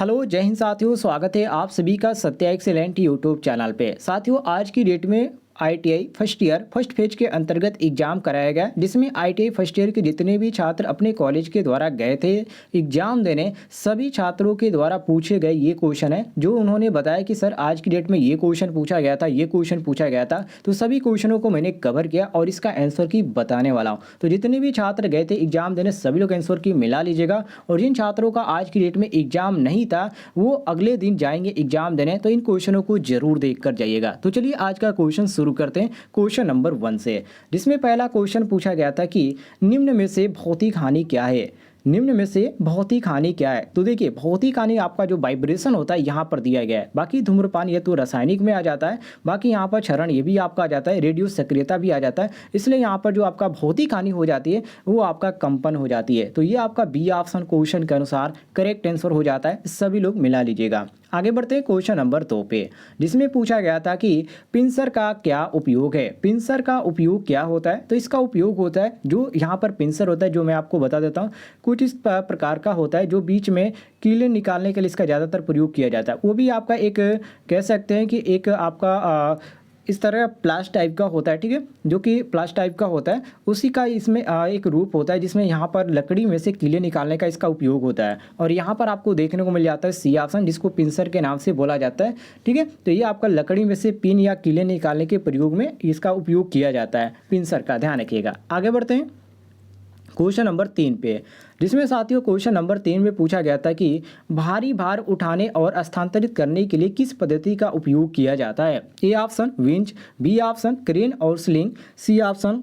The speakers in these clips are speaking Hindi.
हेलो जय हिंद साथियों, स्वागत है आप सभी का सत्या एक्सेलेंट यूट्यूब चैनल पे। साथियों, आज की डेट में ITI first year first phase के अंतर्गत एग्जाम कराया गया, जिसमें आईटीआई फर्स्ट ईयर के जितने भी छात्र अपने कॉलेज के द्वारा गए थे एग्जाम देने, सभी छात्रों के द्वारा पूछे गए ये क्वेश्चन है जो उन्होंने बताया कि सर आज की डेट में ये क्वेश्चन पूछा गया था, ये क्वेश्चन पूछा गया था। तो सभी क्वेश्चनों को मैंने कवर किया और इसका आंसर की बताने वाला हूँ। तो जितने भी छात्र गए थे एग्जाम देने, सभी लोग आंसर की मिला लीजिएगा। और जिन छात्रों का आज की डेट में एग्जाम नहीं था वो अगले दिन जाएंगे एग्जाम देने, तो इन क्वेश्चनों को जरूर देख कर जाइएगा। तो चलिए आज का क्वेश्चन शुरू करते हैं क्वेश्चन नंबर 1 से, जिसमें पहला क्वेश्चन पूछा गया था कि निम्न में से भौतिक हानि क्या है। निम्न में से भौतिक हानि क्या है। तो देखिए, भौतिक हानि आपका जो वाइब्रेशन होता है यहाँ पर दिया गया है। बाकी धूम्रपान ये तो रासायनिक में आ जाता है, बाकी यहाँ पर क्षरण ये भी आपका आ जाता है, रेडियो सक्रियता भी आ जाता है। इसलिए यहाँ पर जो आपका भौतिक हानि हो जाती है वो आपका कंपन हो जाती है। तो ये आपका बी ऑप्शन क्वेश्चन के अनुसार करेक्ट आंसर हो जाता है। सभी लोग मिला लीजिएगा। आगे बढ़ते हैं क्वेश्चन नंबर 2 पे, जिसमें पूछा गया था कि पिंसर का क्या उपयोग है। पिंसर का उपयोग क्या होता है। तो इसका उपयोग होता है, जो यहाँ पर पिंसर होता है जो मैं आपको बता देता हूँ, कुछ इस प्रकार का होता है जो बीच में कीले निकालने के लिए इसका ज़्यादातर प्रयोग किया जाता है। वो भी आपका एक कह सकते हैं कि एक आपका इस तरह प्लास टाइप का होता है, ठीक है, जो कि प्लास टाइप का होता है। उसी का इसमें एक रूप होता है जिसमें यहाँ पर लकड़ी में से कीले निकालने का इसका उपयोग होता है। और यहाँ पर आपको देखने को मिल जाता है सी ऑप्शन, जिसको पिंसर के नाम से बोला जाता है, ठीक है। तो ये आपका लकड़ी में से पिन या कीले निकालने के प्रयोग में इसका उपयोग किया जाता है, पिंसर का, ध्यान रखिएगा। आगे बढ़ते हैं क्वेश्चन नंबर 3 पे, जिसमें साथियों क्वेश्चन नंबर 3 में पूछा गया था कि भारी भार उठाने और स्थानांतरित करने के लिए किस पद्धति का उपयोग किया जाता है। A option winch, B option crane और स्लिंग, सी ऑप्शन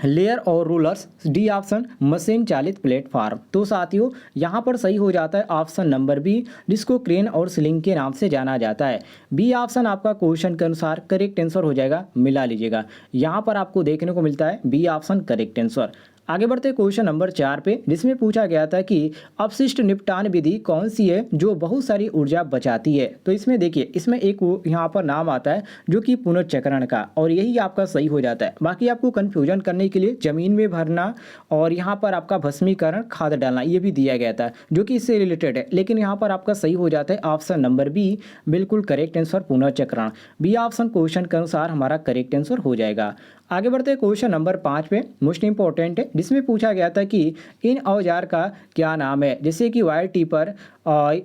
लेयर और रोलर्स, डी ऑप्शन मशीन चालित प्लेटफॉर्म। तो साथियों यहाँ पर सही हो जाता है ऑप्शन नंबर बी, जिसको क्रेन और स्लिंग के नाम से जाना जाता है। बी ऑप्शन आपका क्वेश्चन के अनुसार करेक्ट आंसर हो जाएगा, मिला लीजिएगा। यहाँ पर आपको देखने को मिलता है बी ऑप्शन करेक्ट आंसर। आगे बढ़ते क्वेश्चन नंबर 4 पे, जिसमें पूछा गया था कि अपशिष्ट निपटान विधि कौन सी है जो बहुत सारी ऊर्जा बचाती है। तो इसमें देखिए, इसमें एक यहाँ पर नाम आता है जो कि पुनर्चक्रण का, और यही आपका सही हो जाता है। बाकी आपको कंफ्यूजन करने के लिए जमीन में भरना और यहाँ पर आपका भस्मीकरण खाद डालना ये भी दिया गया था जो कि इससे रिलेटेड है, लेकिन यहाँ पर आपका सही हो जाता है ऑप्शन नंबर बी, बिल्कुल करेक्ट आंसर पुनर्चक्रण। बी ऑप्शन क्वेश्चन के अनुसार हमारा करेक्ट आंसर हो जाएगा। आगे बढ़ते हैं क्वेश्चन नंबर 5 पे, मोस्ट इंपॉर्टेंट है, जिसमें पूछा गया था कि इन औजार का क्या नाम है। जैसे कि वायर टिपर,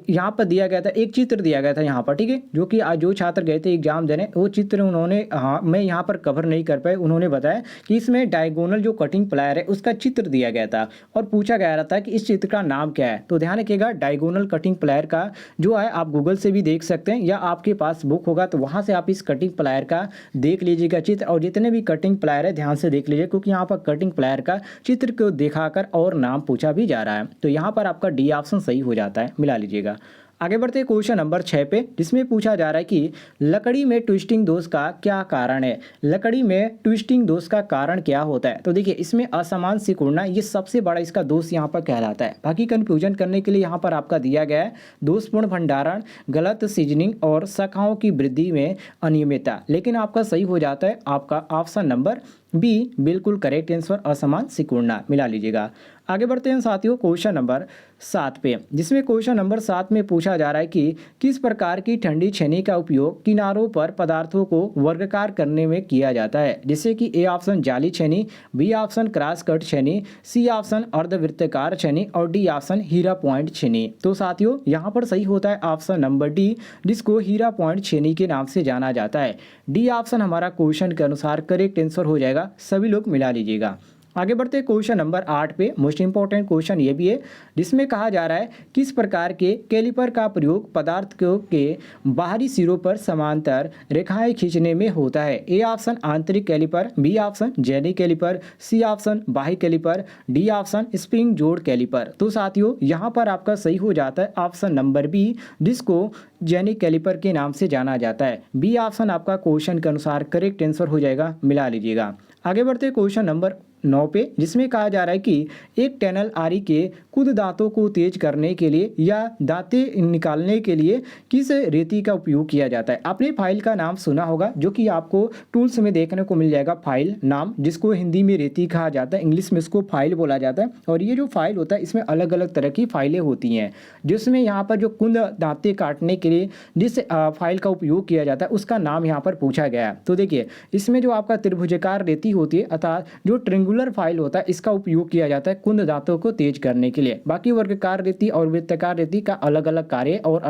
यहाँ पर दिया गया था, एक चित्र दिया गया था यहाँ पर, ठीक है, जो कि आज जो छात्र गए थे एग्जाम देने वो चित्र उन्होंने, हाँ मैं यहाँ पर कवर नहीं कर पाए, उन्होंने बताया कि इसमें डायगोनल जो कटिंग प्लायर है उसका चित्र दिया गया था और पूछा गया रहा था कि इस चित्र का नाम क्या है। तो ध्यान रखिएगा, डायगोनल कटिंग प्लायर का जो है आप गूगल से भी देख सकते हैं, या आपके पास बुक होगा तो वहाँ से आप इस कटिंग प्लायर का देख लीजिएगा चित्र। और जितने भी कटिंग प्लायर है ध्यान से देख लीजिए, क्योंकि यहाँ पर कटिंग प्लायर का चित्र को दिखाकर और नाम पूछा भी जा रहा है। तो यहाँ पर आपका डी ऑप्शन सही हो जाता है, मिला लीजिएगा। आगे बढ़ते हैं क्वेश्चन नंबर 6 पे, जिसमें पूछा जा रहा है कि लकड़ी में ट्विस्टिंग दोष का क्या कारण है। लकड़ी में ट्विस्टिंग दोष का कारण क्या होता है। तो देखिए, इसमें असमान सिकुड़ना ये सबसे बड़ा इसका दोष यहाँ पर कहलाता है। बाकी कंफ्यूजन करने के लिए यहाँ पर आपका दिया गया है दोषपूर्ण भंडारण, गलत सीजनिंग और शाखाओं की वृद्धि में अनियमितता, लेकिन आपका सही हो जाता है आपका ऑप्शन नंबर बी, बिल्कुल करेक्ट आंसर असमान सिकुड़ना, मिला लीजिएगा। आगे बढ़ते हैं साथियों क्वेश्चन नंबर 7 पे, जिसमें क्वेश्चन नंबर 7 में पूछा जा रहा है कि किस प्रकार की ठंडी छेनी का उपयोग किनारों पर पदार्थों को वर्गाकार करने में किया जाता है। जैसे कि ए ऑप्शन जाली छेनी, बी ऑप्शन क्रॉस कट छेनी, सी ऑप्शन अर्धवृत्ताकार छेनी और डी ऑप्शन हीरा पॉइंट छेनी। तो साथियों यहाँ पर सही होता है ऑप्शन नंबर डी, जिसको हीरा पॉइंट छेनी के नाम से जाना जाता है। डी ऑप्शन हमारा क्वेश्चन के अनुसार करेक्ट आंसर हो जाएगा, सभी लोग मिला लीजिएगा। आगे बढ़ते हैं क्वेश्चन नंबर 8 पे, मोस्ट इंपॉर्टेंट क्वेश्चन ये भी है, जिसमें कहा जा रहा है किस प्रकार के कैलिपर का प्रयोग पदार्थ के बाहरी सिरों पर समांतर रेखाएं खींचने में होता है। ए ऑप्शन आंतरिक caliper, B option jenny caliper, C option बाह्य कैलिपर, डी ऑप्शन स्प्रिंग जोड़ कैलिपर। तो साथियों यहाँ पर आपका सही हो जाता है ऑप्शन नंबर बी, जिसको जेनी कैलिपर के नाम से जाना जाता है। बी ऑप्शन आपका क्वेश्चन के अनुसार करेक्ट आंसर हो जाएगा, मिला लीजिएगा। आगे बढ़ते क्वेश्चन नंबर 9 पे, जिसमें कहा जा रहा है कि एक टनल आरी के खुद दांतों को तेज करने के लिए या दांतें निकालने के लिए किस रेती का उपयोग किया जाता है। आपने फाइल का नाम सुना होगा, जो कि आपको टूल्स में देखने को मिल जाएगा। फाइल नाम, जिसको हिंदी में रेती कहा जाता है, इंग्लिश में इसको फाइल बोला जाता है। और ये जो फाइल होता है, इसमें अलग अलग तरह की फाइलें होती हैं, जिसमें यहाँ पर जो कुंद दांतें काटने के लिए जिस फाइल का उपयोग किया जाता है उसका नाम यहाँ पर पूछा गया है। तो देखिए, इसमें जो आपका त्रिभुजाकार रेती होती है अर्थात जो ट्रेंगुलर फाइल होता है, इसका उपयोग किया जाता है कुंद दांतों को तेज करने के लिए। बाकी वर्गाकार रेती और वृत्ताकार रेती का अलग अलग कार्य और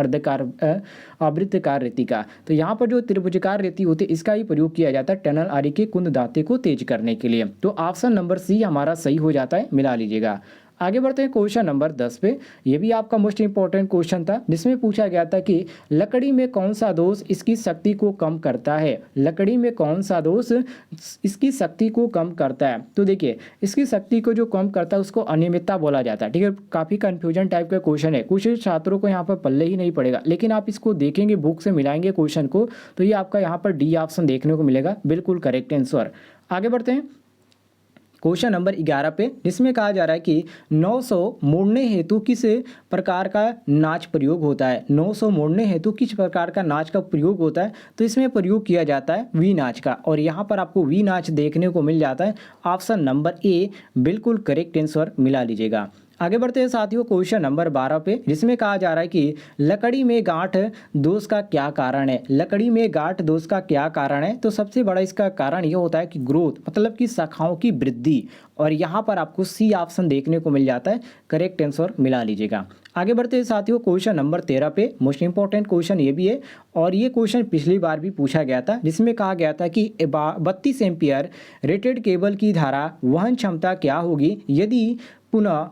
आवृत्ताकार रेती का। तो यहाँ पर जो त्रिभुजाकार रेती होती है, इसका ही प्रयोग किया जाता है टनल आरी के कुंद दांते को तेज करने के लिए। तो ऑप्शन नंबर सी हमारा सही हो जाता है, मिला लीजिएगा। आगे बढ़ते हैं क्वेश्चन नंबर 10 पे। ये भी आपका मोस्ट इंपॉर्टेंट क्वेश्चन था, जिसमें पूछा गया था कि लकड़ी में कौन सा दोष इसकी शक्ति को कम करता है। लकड़ी में कौन सा दोष इसकी शक्ति को कम करता है। तो देखिए, इसकी शक्ति को जो कम करता है उसको अनियमितता बोला जाता है। ठीक है, काफ़ी कन्फ्यूजन टाइप का क्वेश्चन है, कुछ छात्रों को यहाँ पर पल्ले ही नहीं पड़ेगा, लेकिन आप इसको देखेंगे, बुक से मिलाएंगे क्वेश्चन को, तो ये आपका यहाँ पर डी ऑप्शन देखने को मिलेगा, बिल्कुल करेक्ट आंसर। आगे बढ़ते हैं क्वेश्चन नंबर 11 पे, जिसमें कहा जा रहा है कि 900 मोड़ने हेतु किस प्रकार का नाच प्रयोग होता है। 900 मोड़ने हेतु किस प्रकार का नाच का प्रयोग होता है। तो इसमें प्रयोग किया जाता है वी नाच का, और यहाँ पर आपको वी नाच देखने को मिल जाता है। ऑप्शन नंबर ए बिल्कुल करेक्ट आंसर, मिला लीजिएगा। आगे बढ़ते हैं साथियों क्वेश्चन नंबर 12 पे, जिसमें कहा जा रहा है कि लकड़ी में गांठ दोष का क्या कारण है। लकड़ी में गांठ दोष का क्या कारण है। तो सबसे बड़ा इसका कारण ये होता है कि ग्रोथ, मतलब कि शाखाओं की वृद्धि, और यहाँ पर आपको सी ऑप्शन देखने को मिल जाता है, करेक्ट आंसर, मिला लीजिएगा। आगे बढ़ते हैं साथियों क्वेश्चन नंबर 13 पे, मोस्ट इंपॉर्टेंट क्वेश्चन ये भी है, और ये क्वेश्चन पिछली बार भी पूछा गया था, जिसमें कहा गया था कि 32 एम्पियर रेटेड केबल की धारा वहन क्षमता क्या होगी यदि पुनः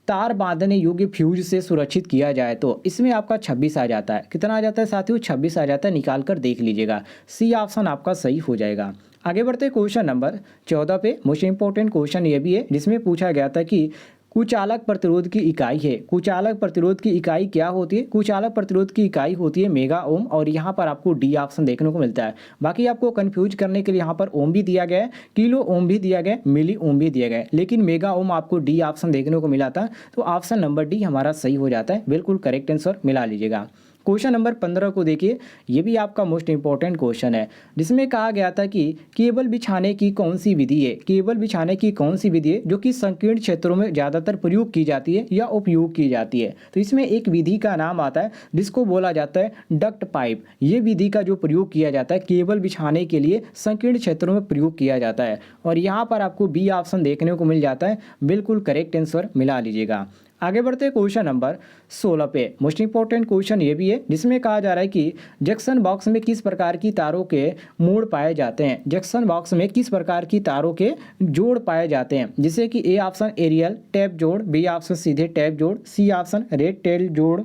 तार बांधने योग्य फ्यूज से सुरक्षित किया जाए। तो इसमें आपका 26 आ जाता है। कितना आ जाता है साथियों? 26 आ जाता है, निकाल कर देख लीजिएगा। सी ऑप्शन आपका सही हो जाएगा। आगे बढ़ते हैं क्वेश्चन नंबर 14 पे, मोस्ट इंपॉर्टेंट क्वेश्चन ये भी है, जिसमें पूछा गया था कि कुचालक प्रतिरोध की इकाई है। कुचालक प्रतिरोध की इकाई क्या होती है? कुचालक प्रतिरोध की इकाई होती है मेगा ओम, और यहाँ पर आपको डी ऑप्शन देखने को मिलता है। बाकी आपको कंफ्यूज करने के लिए यहाँ पर ओम भी दिया गया है, किलो ओम भी दिया गया है, मिली ओम भी दिया गया है, लेकिन मेगा ओम आपको डी ऑप्शन देखने को मिला था। तो ऑप्शन नंबर डी हमारा सही हो जाता है, बिल्कुल करेक्ट आंसर, मिला लीजिएगा। क्वेश्चन नंबर 15 को देखिए, ये भी आपका मोस्ट इंपॉर्टेंट क्वेश्चन है, जिसमें कहा गया था कि केबल बिछाने की कौन सी विधि है। केबल बिछाने की कौन सी विधि है जो कि संकीर्ण क्षेत्रों में ज़्यादातर प्रयोग की जाती है या उपयोग की जाती है। तो इसमें एक विधि का नाम आता है जिसको बोला जाता है डक्ट पाइप। ये विधि का जो प्रयोग किया जाता है केबल बिछाने के लिए संकीर्ण क्षेत्रों में प्रयोग किया जाता है, और यहाँ पर आपको बी ऑप्शन देखने को मिल जाता है, बिल्कुल करेक्ट आंसर, मिला लीजिएगा। आगे बढ़ते हैं क्वेश्चन नंबर 16 पे, मोस्ट इंपॉर्टेंट क्वेश्चन ये भी है, जिसमें कहा जा रहा है कि जंक्शन बॉक्स में किस प्रकार की तारों के मोड़ पाए जाते हैं। जंक्शन बॉक्स में किस प्रकार की तारों के जोड़ पाए जाते हैं, जैसे कि ए ऑप्शन एरियल टैप जोड़, बी ऑप्शन सीधे टैप जोड़, सी ऑप्शन रेड टेल जोड़,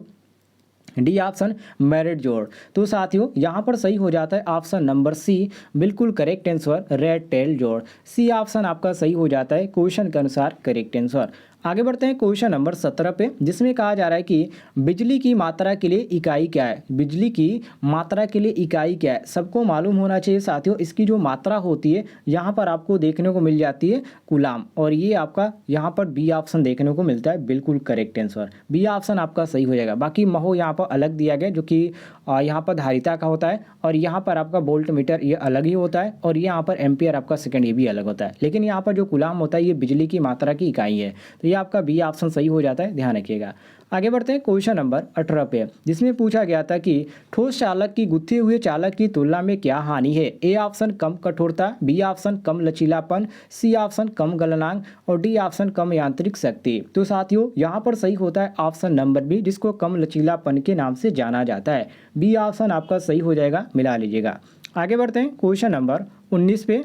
डी ऑप्शन मैरिड जोड़। तो साथियों यहाँ पर सही हो जाता है ऑप्शन नंबर सी, बिल्कुल करेक्ट आंसर, रेड टेल जोड़। सी ऑप्शन आपका सही हो जाता है क्वेश्चन के अनुसार करेक्ट आंसर। आगे बढ़ते हैं क्वेश्चन नंबर 17 पे, जिसमें कहा जा रहा है कि बिजली की मात्रा के लिए इकाई क्या है। बिजली की मात्रा के लिए इकाई क्या है, सबको मालूम होना चाहिए साथियों। इसकी जो मात्रा होती है यहाँ पर आपको देखने को मिल जाती है कूलाम, और ये आपका यहाँ पर बी ऑप्शन देखने को मिलता है, बिल्कुल करेक्ट आंसर, बी ऑप्शन आपका सही हो जाएगा। बाकी महो यहाँ पर अलग दिया गया, जो कि यहाँ पर धारिता का होता है, और यहाँ पर आपका वोल्ट मीटर ये अलग ही होता है, और ये यहाँ पर एम्पियर आपका सेकंड ये भी अलग होता है, लेकिन यहाँ पर जो कूलाम होता है ये बिजली की मात्रा की इकाई है। तो आपका बी ऑप्शन सही हो जाता है, ध्यान रखिएगा। आगे बढ़ते हैं क्वेश्चन नंबर 18 पे, जिसमें पूछा गया था कि ठोस चालक की गुत्थे हुए चालक की तुलना में क्या हानि है। ए ऑप्शन कम कठोरता, बी ऑप्शन कम लचीलापन, सी ऑप्शन कम गलनांक, और डी ऑप्शन कम यांत्रिक शक्ति। तो साथियों यहाँ पर सही होता है ऑप्शन नंबर बी, जिसको कम लचीलापन के नाम से जाना जाता है। बी ऑप्शन आपका सही हो जाएगा, मिला लीजिएगा। आगे बढ़ते हैं क्वेश्चन नंबर 19 पे,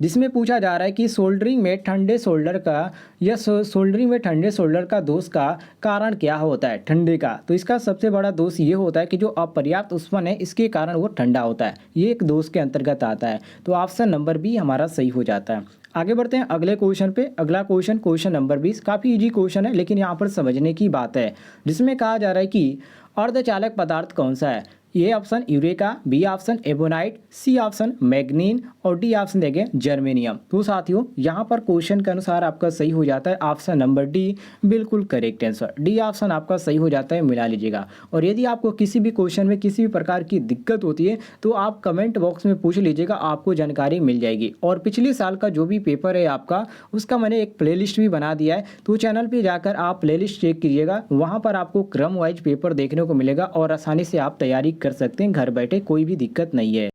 जिसमें पूछा जा रहा है कि सोल्डरिंग में ठंडे सोल्डर का या सोल्डरिंग में ठंडे सोल्डर का दोष का कारण क्या होता है। ठंडे का, तो इसका सबसे बड़ा दोष ये होता है कि जो अपर्याप्त उष्णन है इसके कारण वो ठंडा होता है, ये एक दोष के अंतर्गत आता है। तो ऑप्शन नंबर बी हमारा सही हो जाता है। आगे बढ़ते हैं अगले क्वेश्चन पे। अगला क्वेश्चन नंबर 20, काफ़ी इजी क्वेश्चन है, लेकिन यहाँ पर समझने की बात है, जिसमें कहा जा रहा है कि अर्धचालक पदार्थ कौन सा है। A option eureka, B option ebonite, C option manganin और डी ऑप्शन देंगे जर्मेनियम। तो साथियों यहाँ पर क्वेश्चन के अनुसार आपका सही हो जाता है ऑप्शन नंबर डी, बिल्कुल करेक्ट आंसर। डी ऑप्शन आपका सही हो जाता है, मिला लीजिएगा। और यदि आपको किसी भी क्वेश्चन में किसी भी प्रकार की दिक्कत होती है तो आप कमेंट बॉक्स में पूछ लीजिएगा, आपको जानकारी मिल जाएगी। और पिछले साल का जो भी पेपर है आपका, उसका मैंने एक प्लेलिस्ट भी बना दिया है, तो चैनल पे जाकर आप प्लेलिस्ट चेक कीजिएगा, वहाँ पर आपको क्रम वाइज पेपर देखने को मिलेगा और आसानी से आप तैयारी कर सकते हैं घर बैठे, कोई भी दिक्कत नहीं है।